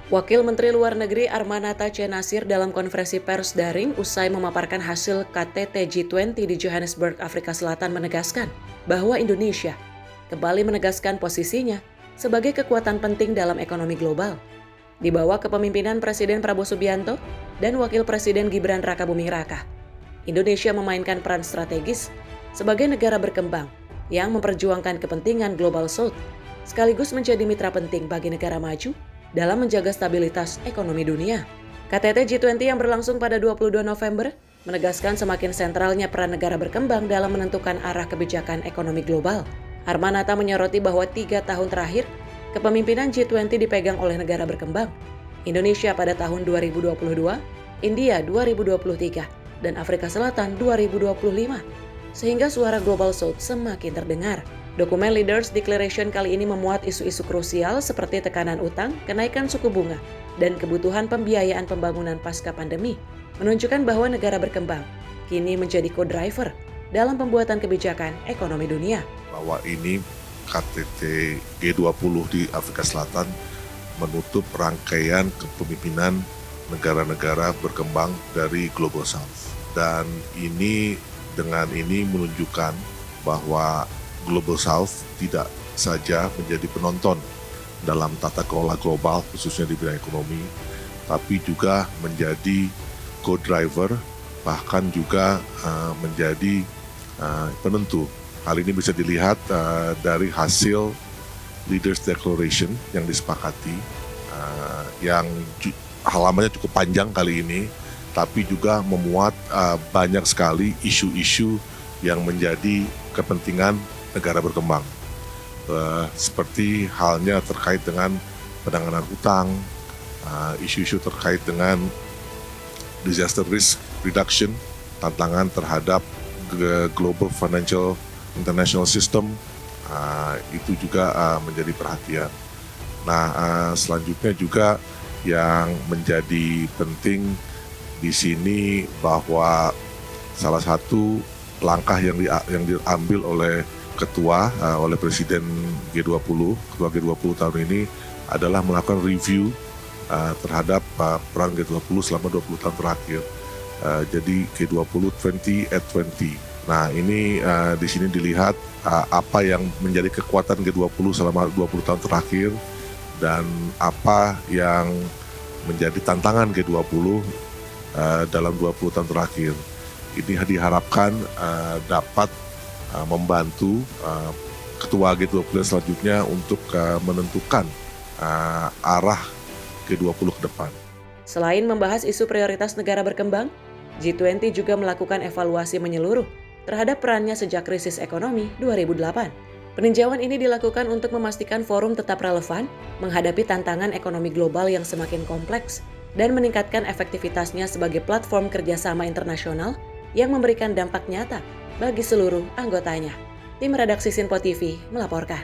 Wakil Menteri Luar Negeri Armanata Cenasir dalam konferensi pers daring usai memaparkan hasil KTT G20 di Johannesburg, Afrika Selatan menegaskan bahwa Indonesia kembali menegaskan posisinya sebagai kekuatan penting dalam ekonomi global. Di bawah kepemimpinan Presiden Prabowo Subianto dan Wakil Presiden Gibran Rakabuming Raka, Indonesia memainkan peran strategis sebagai negara berkembang yang memperjuangkan kepentingan Global South, sekaligus menjadi mitra penting bagi negara maju dalam menjaga stabilitas ekonomi dunia. KTT G20 yang berlangsung pada 22 November menegaskan semakin sentralnya peran negara berkembang dalam menentukan arah kebijakan ekonomi global. Armanata menyoroti bahwa 3 tahun terakhir, kepemimpinan G20 dipegang oleh negara berkembang. Indonesia pada tahun 2022, India 2023, dan Afrika Selatan 2025. Sehingga suara Global South semakin terdengar. Dokumen Leaders Declaration kali ini memuat isu-isu krusial seperti tekanan utang, kenaikan suku bunga, dan kebutuhan pembiayaan pembangunan pasca pandemi, menunjukkan bahwa negara berkembang kini menjadi co-driver dalam pembuatan kebijakan ekonomi dunia. Bahwa ini KTT G20 di Afrika Selatan menutup rangkaian kepemimpinan negara-negara berkembang dari Global South. Dan dengan ini menunjukkan bahwa Global South tidak saja menjadi penonton dalam tata kelola global khususnya di bidang ekonomi, tapi juga menjadi co-driver, bahkan juga menjadi penentu. Hal ini bisa dilihat dari hasil Leaders Declaration yang disepakati, yang halamannya cukup panjang kali ini, tapi juga memuat banyak sekali isu-isu yang menjadi kepentingan negara berkembang, seperti halnya terkait dengan penanganan utang, isu-isu terkait dengan disaster risk reduction, tantangan terhadap global financial international system, itu juga menjadi perhatian. Nah, selanjutnya juga yang menjadi penting di sini bahwa salah satu langkah yang diambil oleh oleh Presiden G20, Ketua G20 tahun ini adalah melakukan review terhadap peran G20 selama 20 tahun terakhir. Jadi G20 20 at 20. Nah, ini di sini dilihat apa yang menjadi kekuatan G20 selama 20 tahun terakhir dan apa yang menjadi tantangan G20 dalam 20 tahun terakhir. Ini diharapkan dapat membantu Ketua G20 selanjutnya untuk menentukan arah G20 ke depan. Selain membahas isu prioritas negara berkembang, G20 juga melakukan evaluasi menyeluruh terhadap perannya sejak krisis ekonomi 2008. Peninjauan ini dilakukan untuk memastikan forum tetap relevan menghadapi tantangan ekonomi global yang semakin kompleks dan meningkatkan efektivitasnya sebagai platform kerjasama internasional yang memberikan dampak nyata bagi seluruh anggotanya. Tim redaksi Sinpo TV melaporkan.